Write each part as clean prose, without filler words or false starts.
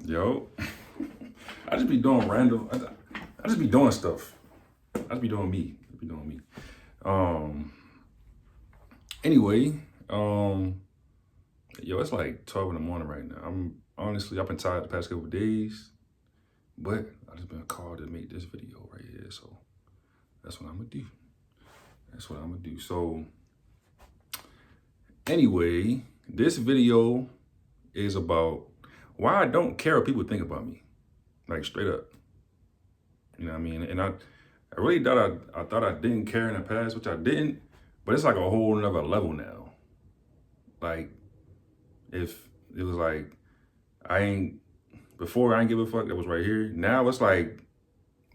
Yo, I just be doing random. I just be doing stuff. I just be doing me. I be doing me. Um. Anyway, um. Yo, it's like 12 in the morning right now. I've been tired the past couple of days, but I just been called to make this video right here. So that's what I'm gonna do. That's what I'm gonna do. So anyway, this video is about why I don't care what people think about me. Like straight up. You know what I mean? And I really thought I thought I didn't care in the past, which I didn't, but it's like a whole nother level now. Like if it was like I ain't before I ain't give a fuck, that was right here. Now it's like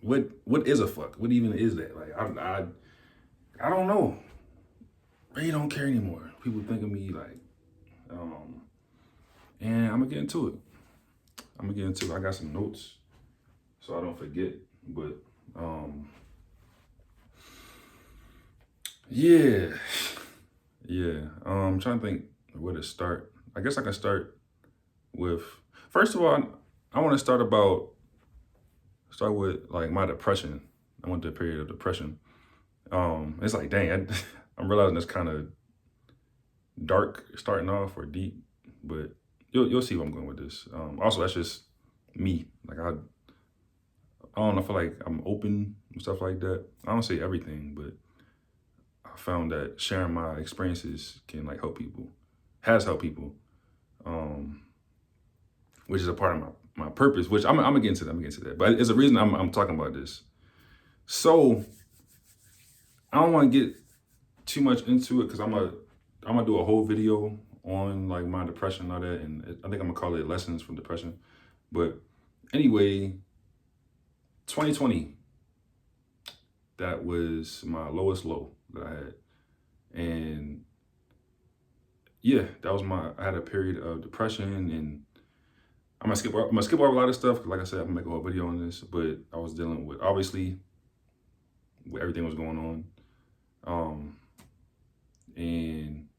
what is a fuck? What even is that? Like I don't know. I really don't care anymore. People think of me like and I'm gonna get into it. I got some notes so I don't forget. But yeah. Yeah. I'm trying to think where to start. I guess I can start with first of all, I want to start with like my depression. I went through a period of depression. It's like dang, I'm realizing it's kind of dark starting off or deep, but you'll see where I'm going with this. Also, that's just me. Like I don't know, I feel like I'm open and stuff like that. I don't say everything, but I found that sharing my experiences can like help people, has helped people, which is a part of my purpose, which I'm gonna get into that. I'm gonna get into that. But it's a reason I'm talking about this. So I don't want to get too much into it because I'm gonna do a whole video on like my depression and all that, and I think I'm gonna call it lessons from depression. But anyway, 2020, that was my lowest low that I had, and yeah, I had a period of depression, and I'm gonna skip over a lot of stuff. 'Cause like I said, I'm gonna make a whole video on this, but I was dealing with obviously with everything was going on, and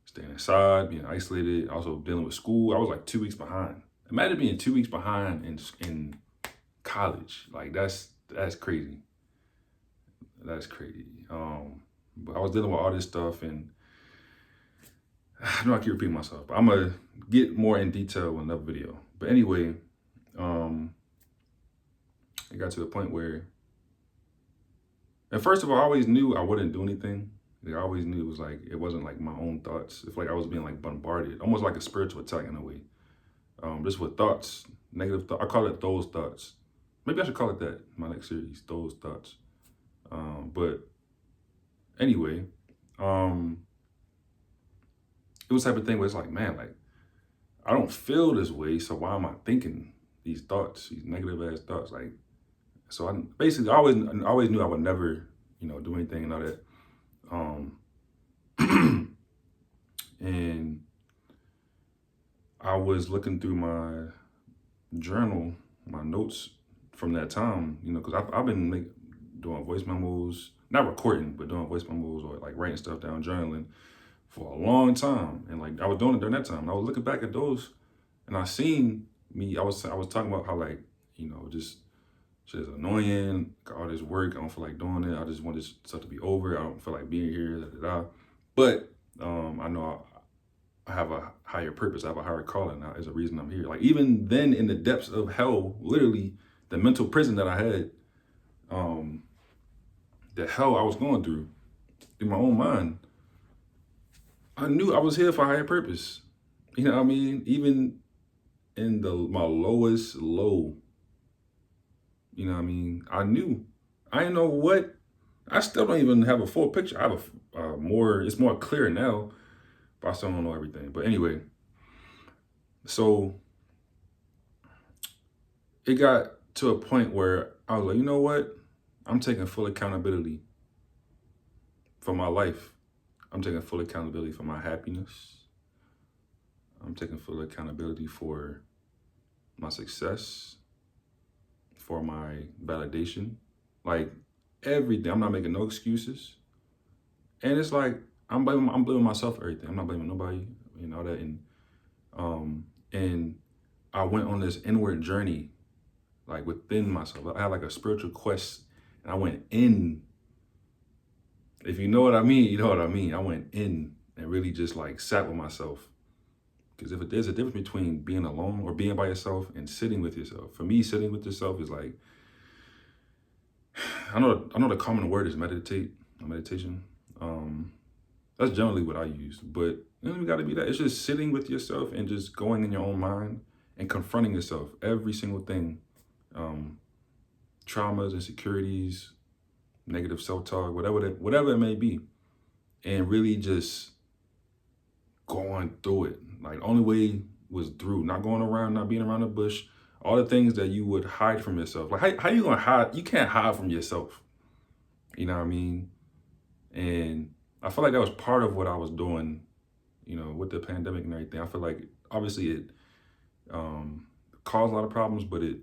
staying inside, being isolated, also dealing with school. I was like 2 weeks behind. Imagine being 2 weeks behind in college. Like that's crazy. That's crazy. But I was dealing with all this stuff, and I know I keep repeating myself, but I'm gonna get more in detail in another video. But anyway, it got to the point where, and first of all, I always knew I wouldn't do anything. Like, I always knew it wasn't like my own thoughts. It's like I was being like bombarded, almost like a spiritual attack in a way. Just with thoughts, negative thoughts. I call it those thoughts. Maybe I should call it that in my next series, those thoughts. But anyway, it was the type of thing where it's like, man, like I don't feel this way, so why am I thinking these thoughts, these negative ass thoughts? Like, so I basically I always knew I would never, do anything and all that. And I was looking through my journal, my notes from that time, because I've been doing voice memos, not recording, but doing voice memos or like writing stuff down, journaling for a long time. And like I was doing it during that time. And I was looking back at those, and I seen me. I was talking about how like just shit is annoying. Got all this work. I don't feel like doing it. I just want this stuff to be over. I don't feel like being here. Da, da, da. But I know I have a higher purpose. I have a higher calling. Now, there's a reason I'm here. Like even then, in the depths of hell, literally the mental prison that I had, the hell I was going through in my own mind, I knew I was here for a higher purpose. You know what I mean? Even in my lowest low, you know what I mean? I knew. I didn't know what. I still don't even have a full picture. I have it's more clear now, but I still don't know everything. But anyway, so it got to a point where I was like, you know what? I'm taking full accountability for my life. I'm taking full accountability for my happiness. I'm taking full accountability for my success, for my validation, like everything. I'm not making no excuses. And it's like, I'm blaming myself for everything. I'm not blaming nobody, all that. And I went on this inward journey, like within myself. I had like a spiritual quest, and I went in. If you know what I mean, you know what I mean. I went in and really just like sat with myself. Because if there's a difference between being alone or being by yourself and sitting with yourself, for me, sitting with yourself is like, I know the common word is meditation. That's generally what I use, but you got to be that. It's just sitting with yourself and just going in your own mind and confronting yourself, every single thing, traumas, insecurities, negative self-talk, whatever it may be, and really just going through it. Like, the only way was through, not going around, not being around the bush, all the things that you would hide from yourself. Like, how you gonna hide? You can't hide from yourself. You know what I mean? And I feel like that was part of what I was doing, with the pandemic and everything. I feel like obviously it caused a lot of problems, but it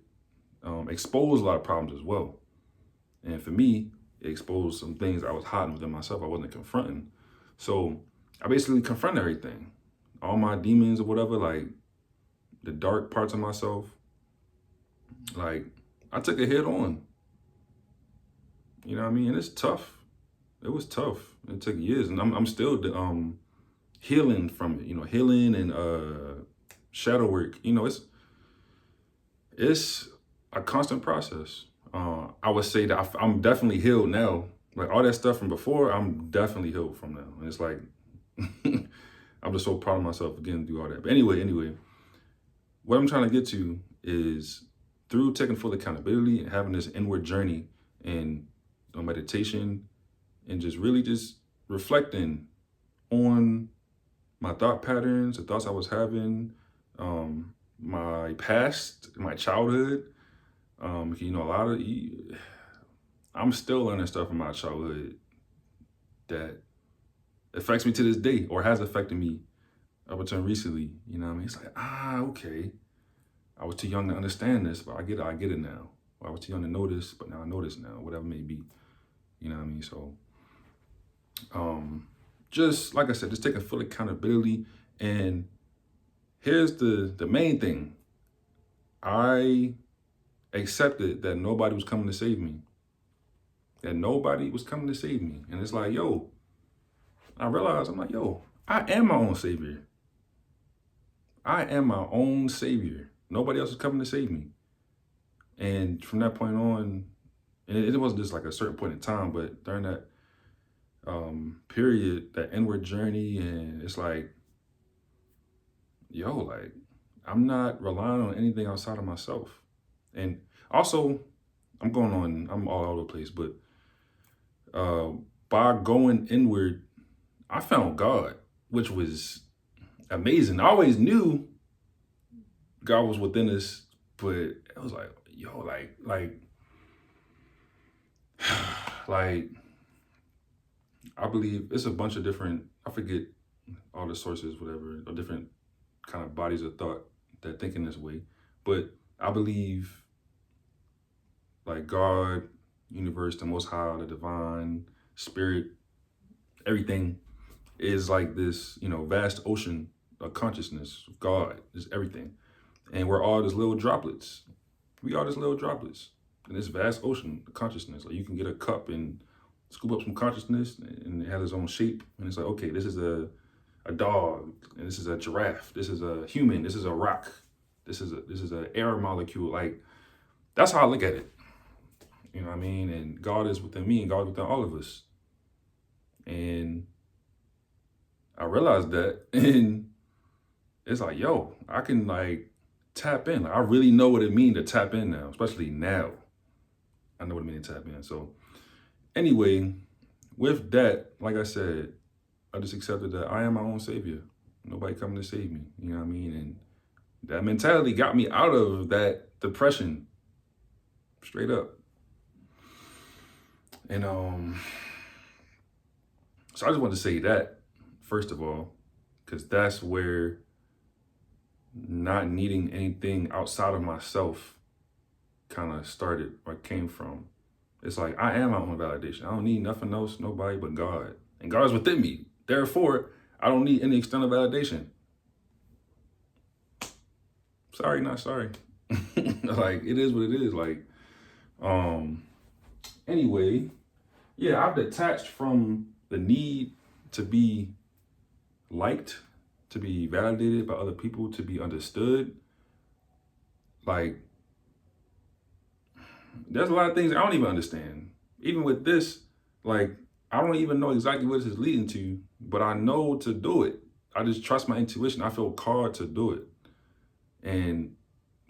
exposed a lot of problems as well. And for me, it exposed some things I was hiding within myself. I wasn't confronting. So I basically confronted everything, all my demons or whatever, like the dark parts of myself. Like, I took it head on. You know what I mean? And it's tough. It was tough. It took years, and I'm still healing from it. Healing and shadow work. It's a constant process. I would say that I'm definitely healed now. Like, all that stuff from before, I'm definitely healed from now. And it's like, I'm just so proud of myself for getting through all that. But anyway, what I'm trying to get to is through taking full accountability and having this inward journey and meditation and just really just reflecting on my thought patterns, the thoughts I was having, my past, my childhood. I'm still learning stuff from my childhood that affects me to this day or has affected me up until recently. You know what I mean? It's like, okay. I was too young to understand this, but I get it now. Or I was too young to know this, but now I know this now, whatever it may be. You know what I mean? So, just like I said, just taking full accountability. And here's the main thing. I accepted that nobody was coming to save me. And it's like, I realized, I'm like, I am my own savior. Nobody else is coming to save me. And from that point on, and it wasn't just like a certain point in time, but during that period, that inward journey, and it's like, like, I'm not relying on anything outside of myself. And also, I'm all over the place, but by going inward, I found God, which was amazing. I always knew God was within us, but it was like, like, I believe it's a bunch of different, I forget all the sources, whatever, or different kind of bodies of thought that think in this way. But I believe like God, universe, the Most High, the divine, spirit, everything is like this, vast ocean of consciousness. God is everything. And we're all just little droplets. We are just little droplets in this vast ocean of consciousness. Like, you can get a cup and scoop up some consciousness, and it has its own shape. And it's like, okay, this is a dog, and this is a giraffe, this is a human, this is a rock, this is an air molecule. Like, that's how I look at it. You know what I mean? And God is within me, and God is within all of us. And I realized that, and it's like, I can like tap in. Like, I really know what it means to tap in now, especially now. I know what it means to tap in. So anyway, with that, like I said, I just accepted that I am my own savior. Nobody coming to save me. You know what I mean? And that mentality got me out of that depression, straight up. And so I just wanted to say that, first of all, because that's where not needing anything outside of myself kind of started or came from. It's like, I am my own validation. I don't need nothing else, nobody but God. And God is within me. Therefore, I don't need any external validation. sorry, not sorry. Like, it is what it is. Like, anyway, yeah, I've detached from the need to be liked, to be validated by other people, to be understood. Like, there's a lot of things I don't even understand. Even with this, like, I don't even know exactly what this is leading to, but I know to do it. I just trust my intuition. I feel called to do it. And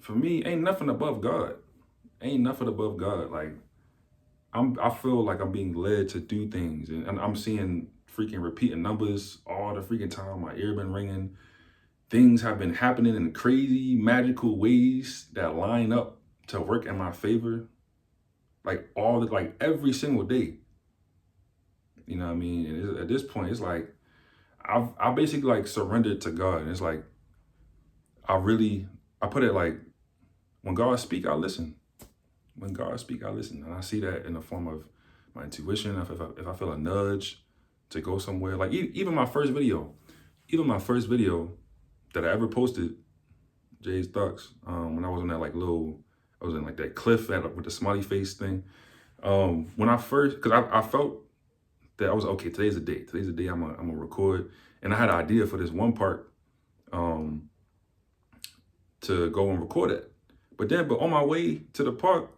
for me, ain't nothing above God. Ain't nothing above God. Like, I feel like I'm being led to do things, and I'm seeing freaking repeating numbers all the freaking time. My ear been ringing. Things have been happening in crazy, magical ways that line up to work in my favor. Like like every single day. You know what I mean? And at this point, it's like I basically like surrendered to God, and it's like I put it like, when God speak, I listen. When God speak, I listen, and I see that in the form of my intuition. If I feel a nudge to go somewhere, like even my first video, that I ever posted, Jay's Thoughts, when I was on that like little, I was in like that cliff with the smiley face thing. When I first, because I felt that I was okay. Today's the day. Today's the day I'm gonna record, and I had an idea for this one part, to go and record it. But on my way to the park,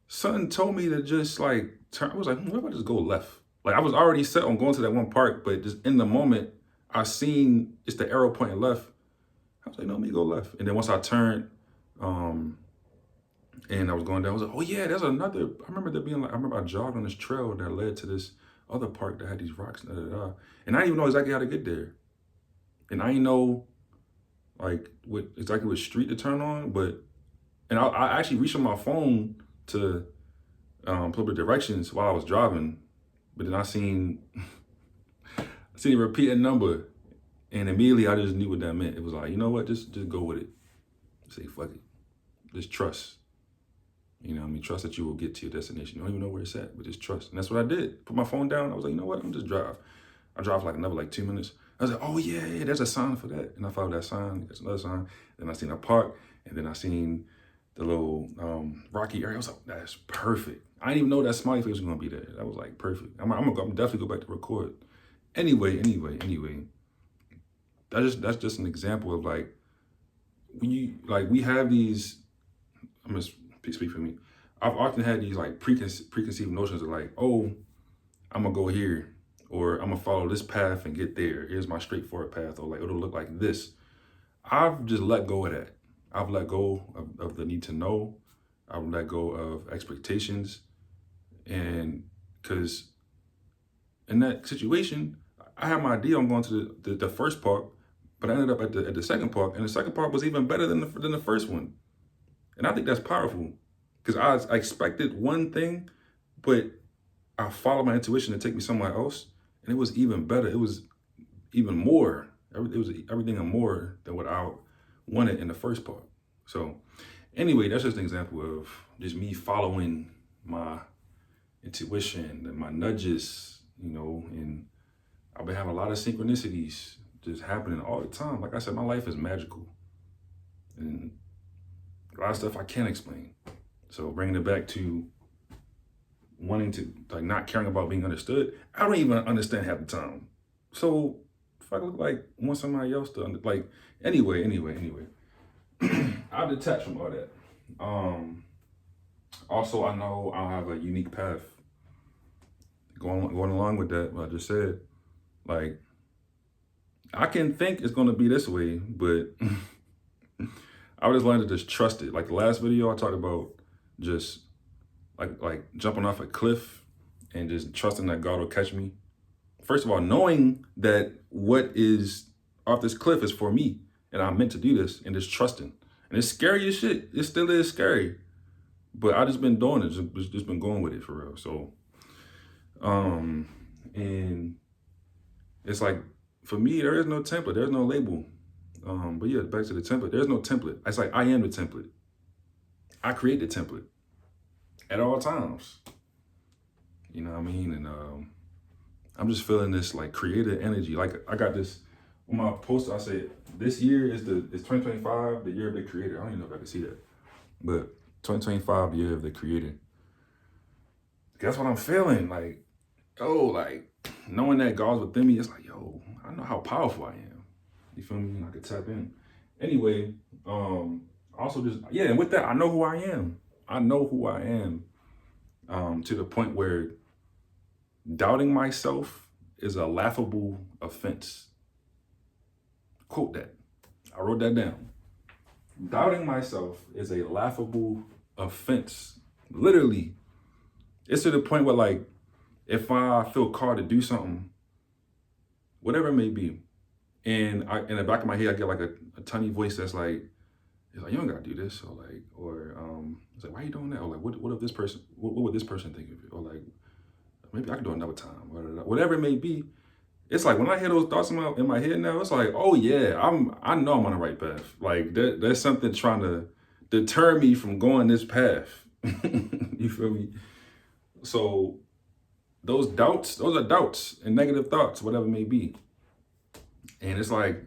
something told me to just like turn. I was like, what if I just go left? Like, I was already set on going to that one park, but just in the moment, I seen it's the arrow pointing left. I was like, no, let me go left. And then once I turned, and I was going down, I was like, oh yeah, there's another. I remember there being like, I remember I jogged on this trail that led to this other park that had these rocks, and I didn't even know exactly how to get there. And I didn't know like exactly what street to turn on, and I actually reached on my phone to pull up the directions while I was driving, but then I seen a repeating number, and immediately I just knew what that meant. It was like, you know what, just go with it. Say fuck it, just trust. You know what I mean? Trust that you will get to your destination. You don't even know where it's at, but just trust. And that's what I did. Put my phone down. I was like, you know what? I'm just drive. I drive like another like 2 minutes. I was like, oh yeah, there's a sign for that. And I followed that sign. There's another sign. Then I seen a park, and then I seen the little rocky area. I was like, that's perfect. I didn't even know that smiley face was gonna be there. That was like perfect. I'm definitely go back to record. Anyway. That's just an example of like, we have these. I'm gonna speak for me. I've often had these like preconceived notions of like, oh, I'm gonna go here, or I'm gonna follow this path and get there. Here's my straightforward path, or like it'll look like this. I've just let go of that. I've let go of the need to know. I've let go of expectations, and because in that situation, I had my idea on going to the first park, but I ended up at the second park, and the second park was even better than the first one. And I think that's powerful, because I expected one thing, but I followed my intuition to take me somewhere else, and it was even better. It was even more. It was everything and more than what I wanted in the first part. So anyway, that's just an example of just me following my intuition and my nudges, and I've been having a lot of synchronicities just happening all the time. Like I said, my life is magical, and a lot of stuff I can't explain. So bringing it back to wanting to, like, not caring about being understood, I don't even understand half the time. So if I look like I want somebody else to like, anyway, I've detached from all that. Also, I know I have a unique path. Going along with that, what I just said, like, I can think it's gonna be this way, but I just learned to just trust it. Like the last video I talked about, just like jumping off a cliff and just trusting that God will catch me. First of all, knowing that what is off this cliff is for me, and I'm meant to do this, and just trusting. And it's scary as shit. It still is scary, but I just been doing it, just been going with it for real. So, and it's like, for me, there is no template. There's no label. But yeah, back to the template. There's no template. It's like, I am the template. I create the template at all times. You know what I mean? And I'm just feeling this like creative energy. Like, I got this on my poster. I said, this year is 2025, the year of the creator. I don't even know if I can see that. But 2025, the year of the creator. That's what I'm feeling. Like, like knowing that God's within me, it's like, I know how powerful I am. You feel me? I could tap in. Anyway, also just, and with that, I know who I am. I know who I am. To the point where doubting myself is a laughable offense. Quote that. I wrote that down. Doubting myself is a laughable offense. Literally. It's to the point where, like, if I feel called to do something, whatever it may be, and in the back of my head, I get like a tiny voice that's like, it's like, you don't gotta do this, or it's like, why are you doing that? Or like, what if this person, what would this person think of it? Or like, maybe I can do it another time, or whatever it may be. It's like when I hear those thoughts in my head now, it's like, oh yeah, I know I'm on the right path. Like there's something trying to deter me from going this path. You feel me? So those are doubts and negative thoughts, whatever it may be. And it's like,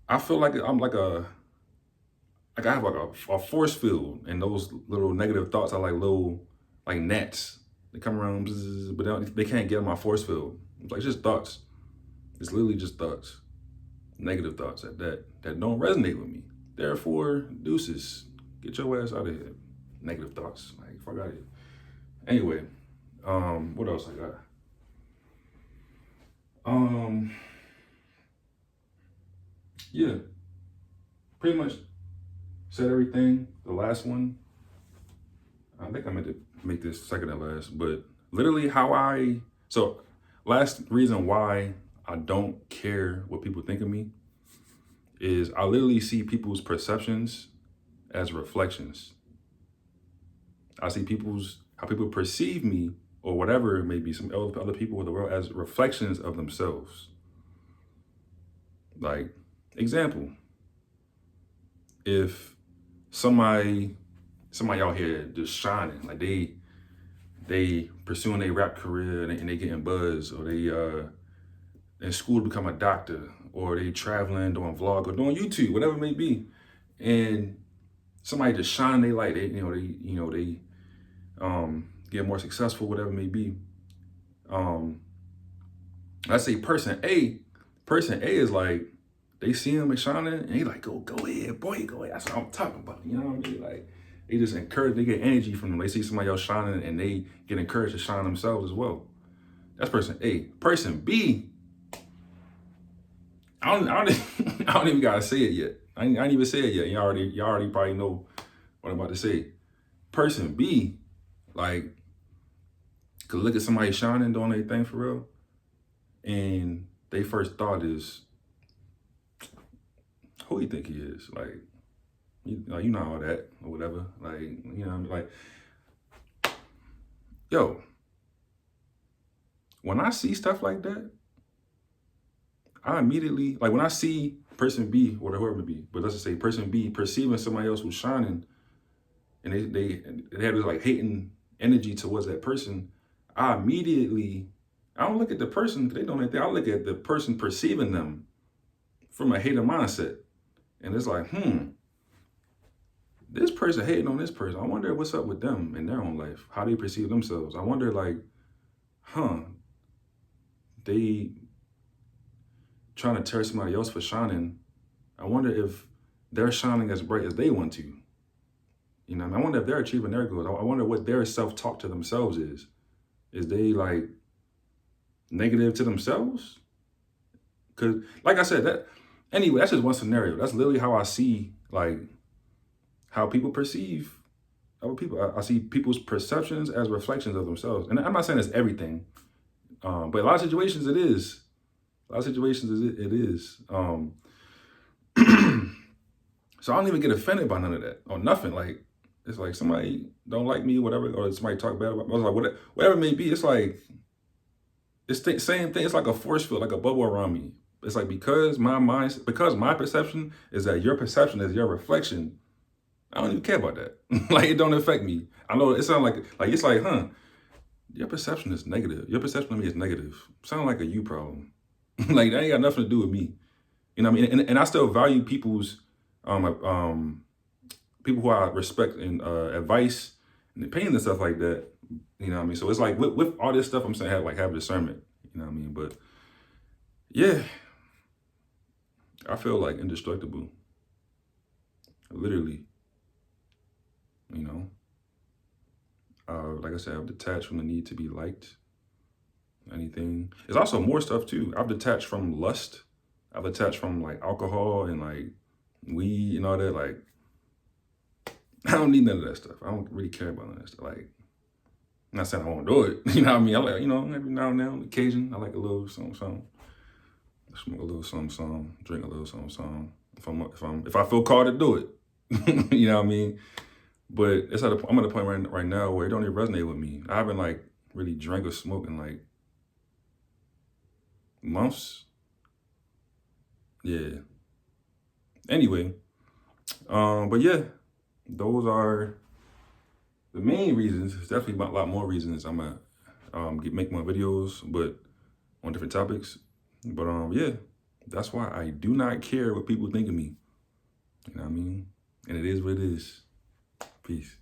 I feel like I'm like I have like a force field, and those little negative thoughts are like little, like gnats. They come around, but they can't get in my force field. It's like just thoughts. It's literally just thoughts, negative thoughts that don't resonate with me. Therefore, deuces, get your ass out of here. Negative thoughts, like fuck out of here. Anyway, what else I got? Yeah, pretty much said everything. The last one, I think I meant to make this second to last, but literally last reason why I don't care what people think of me is I literally see people's perceptions as reflections. I see how people perceive me, or whatever it may be, some other people in the world, as reflections of themselves. Like, example, if somebody out here just shining, like they pursuing a rap career and they getting buzz, or they in school to become a doctor, or they traveling, doing vlog, or doing YouTube, whatever it may be, and somebody just shine their light, they get more successful, whatever it may be. Let's say person A is like, they see him shining, and he like, go ahead, boy, go ahead. That's what I'm talking about. You know what I mean? Like, they just encourage, they get energy from them. They see somebody else shining, and they get encouraged to shine themselves as well. That's person A. Person B, I don't even gotta say it yet. I ain't even say it yet. Y'all already probably know what I'm about to say. Person B, like, could look at somebody shining, doing their thing for real, and they first thought is, who you think he is? Like, you know all that, or whatever. Like, you know what I mean? Like, yo, when I see stuff like that, I immediately, like, when I see person B, or whoever it be, but let's just say person B perceiving somebody else who's shining, and they have this like hating energy towards that person, I don't look at the person, they don't anything. I look at the person perceiving them from a hater mindset. And it's like, this person hating on this person. I wonder what's up with them in their own life, how they perceive themselves. I wonder, like, they trying to tear somebody else for shining. I wonder if they're shining as bright as they want to. You know, I wonder if they're achieving their goals. I wonder what their self-talk to themselves is. Is they like negative to themselves? Because, like I said, anyway, that's just one scenario. That's literally how I see, like, how people perceive other people. I see people's perceptions as reflections of themselves. And I'm not saying it's everything, but a lot of situations it is. A lot of situations it is. So I don't even get offended by none of that, or nothing. Like, it's like somebody don't like me, whatever, or somebody talk bad about me. I was like, whatever it may be, it's like, it's the same thing. It's like a force field, like a bubble around me. It's like, because my perception is that your perception is your reflection, I don't even care about that. Like, it don't affect me. I know it sounds like it's like, your perception is negative. Your perception of me is negative. Sound like a you problem. Like, that ain't got nothing to do with me. You know what I mean? And I still value people who I respect and advice and opinion and stuff like that. You know what I mean? So it's like with all this stuff, I'm saying have discernment. You know what I mean? But yeah, I feel like indestructible. Literally. You know. Like I said, I've detached from the need to be liked. Anything. There's also more stuff too. I've detached from lust. I've detached from like alcohol and like weed and all that. Like, I don't need none of that stuff. I don't really care about none of that stuff. Like, I'm not saying I won't do it. You know what I mean? I like, every now and then, on occasion, I like a little something, something. Smoke a little something, something. Drink a little something, something. If I feel called to do it, you know what I mean? But I'm at a point right now where it don't even resonate with me. I haven't like really drank or smoked in like months. Yeah. Anyway, but yeah, those are the main reasons. There's definitely a lot more reasons I'm gonna make more videos, but on different topics. But yeah, that's why I do not care what people think of me. You know what I mean? And it is what it is. Peace.